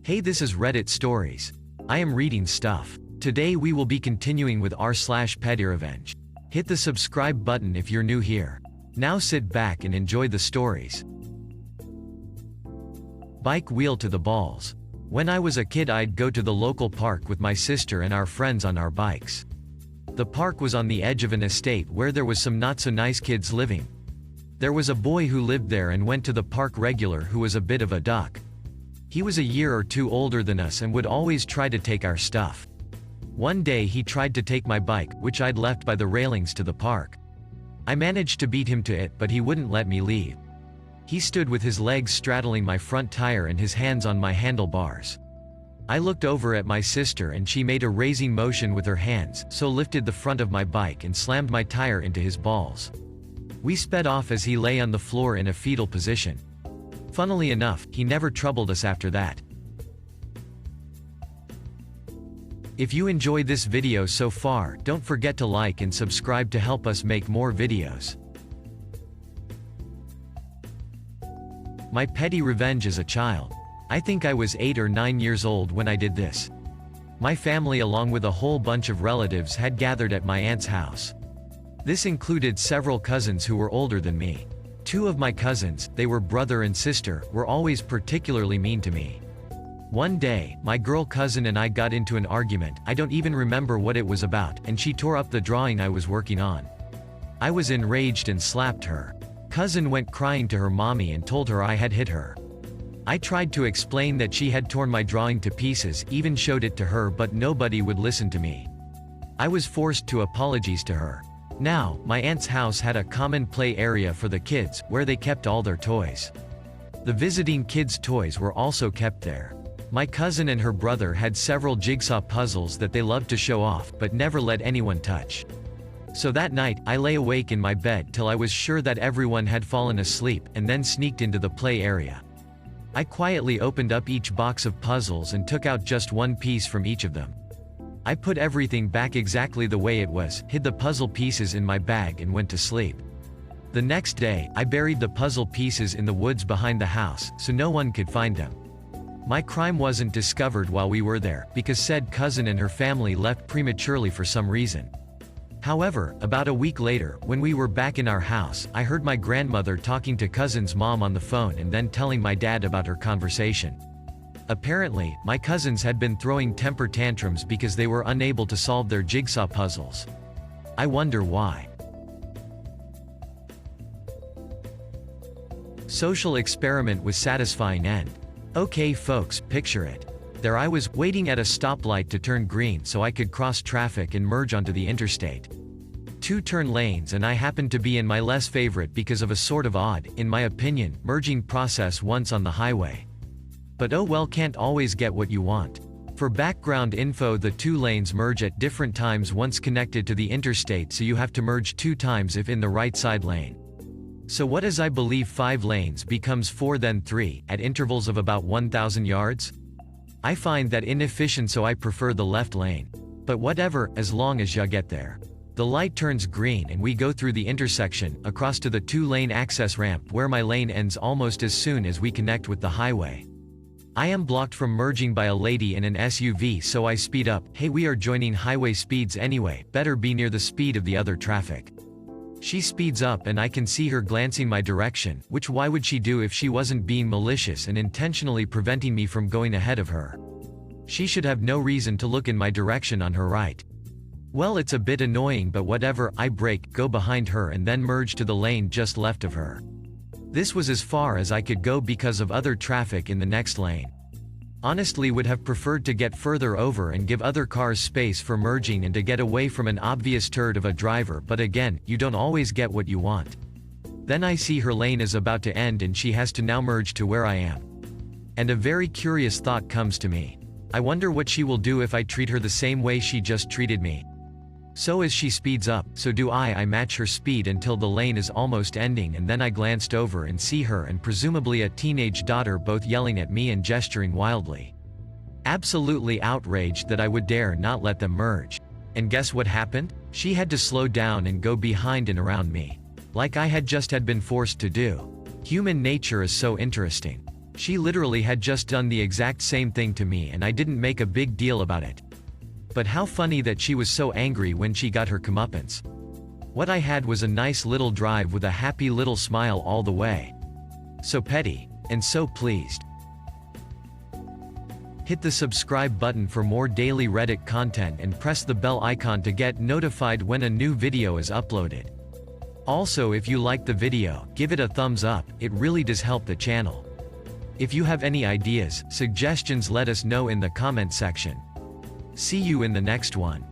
Hey, this is Reddit Stories. I am reading stuff. Today we will be continuing with r/pettyrevenge. Hit the subscribe button if you're new here. Now sit back and enjoy the stories. Bike wheel to the balls. When I was a kid, I'd go to the local park with my sister and our friends on our bikes. The park was on the edge of an estate where there was some not so nice kids living. There was a boy who lived there and went to the park regular who was a bit of a duck. He was a year or two older than us and would always try to take our stuff. One day he tried to take my bike, which I'd left by the railings to the park. I managed to beat him to it, but he wouldn't let me leave. He stood with his legs straddling my front tire and his hands on my handlebars. I looked over at my sister and she made a raising motion with her hands, so lifted the front of my bike and slammed my tire into his balls. We sped off as he lay on the floor in a fetal position. Funnily enough, he never troubled us after that. If you enjoyed this video so far, don't forget to like and subscribe to help us make more videos. My petty revenge as a child. I think I was 8 or 9 years old when I did this. My family along with a whole bunch of relatives had gathered at my aunt's house. This included several cousins who were older than me. Two of my cousins, they were brother and sister, were always particularly mean to me. One day, my girl cousin and I got into an argument. I don't even remember what it was about, and she tore up the drawing I was working on. I was enraged and slapped her. Cousin went crying to her mommy and told her I had hit her. I tried to explain that she had torn my drawing to pieces, even showed it to her, but nobody would listen to me. I was forced to apologize to her. Now, my aunt's house had a common play area for the kids, where they kept all their toys. The visiting kids' toys were also kept there. My cousin and her brother had several jigsaw puzzles that they loved to show off, but never let anyone touch. So that night, I lay awake in my bed till I was sure that everyone had fallen asleep, and then sneaked into the play area. I quietly opened up each box of puzzles and took out just one piece from each of them. I put everything back exactly the way it was, hid the puzzle pieces in my bag and went to sleep. The next day, I buried the puzzle pieces in the woods behind the house, so no one could find them. My crime wasn't discovered while we were there, because said cousin and her family left prematurely for some reason. However, about a week later, when we were back in our house, I heard my grandmother talking to cousin's mom on the phone and then telling my dad about her conversation. Apparently, my cousins had been throwing temper tantrums because they were unable to solve their jigsaw puzzles. I wonder why. Social experiment with satisfying end. Okay folks, picture it. There I was, waiting at a stoplight to turn green so I could cross traffic and merge onto the interstate. 2 turn lanes, and I happened to be in my less favorite because of a sort of odd, in my opinion, merging process once on the highway. But oh well, can't always get what you want. For background info, the 2 lanes merge at different times once connected to the interstate, so you have to merge 2 times if in the right side lane. So what is, I believe, 5 lanes becomes 4, then 3, at intervals of about 1,000 yards? I find that inefficient, so I prefer the left lane. But whatever, as long as ya get there. The light turns green and we go through the intersection, across to the 2-lane access ramp where my lane ends almost as soon as we connect with the highway. I am blocked from merging by a lady in an SUV, so I speed up. Hey, we are joining highway speeds anyway, better be near the speed of the other traffic. She speeds up and I can see her glancing my direction, which why would she do if she wasn't being malicious and intentionally preventing me from going ahead of her? She should have no reason to look in my direction on her right. Well, it's a bit annoying, but whatever. I brake, go behind her and then merge to the lane just left of her. This was as far as I could go because of other traffic in the next lane. Honestly, would have preferred to get further over and give other cars space for merging and to get away from an obvious turd of a driver, but again, you don't always get what you want. Then I see her lane is about to end and she has to now merge to where I am. And a very curious thought comes to me. I wonder what she will do if I treat her the same way she just treated me. So as she speeds up, so do I match her speed until the lane is almost ending, and then I glanced over and see her and presumably a teenage daughter both yelling at me and gesturing wildly. Absolutely outraged that I would dare not let them merge. And guess what happened? She had to slow down and go behind and around me. Like I had been forced to do. Human nature is so interesting. She literally had just done the exact same thing to me and I didn't make a big deal about it. But how funny that she was so angry when she got her comeuppance. What I had was a nice little drive with a happy little smile all the way. So petty. And so pleased. Hit the subscribe button for more daily Reddit content and press the bell icon to get notified when a new video is uploaded. Also, if you liked the video, give it a thumbs up, it really does help the channel. If you have any ideas, suggestions, let us know in the comment section. See you in the next one.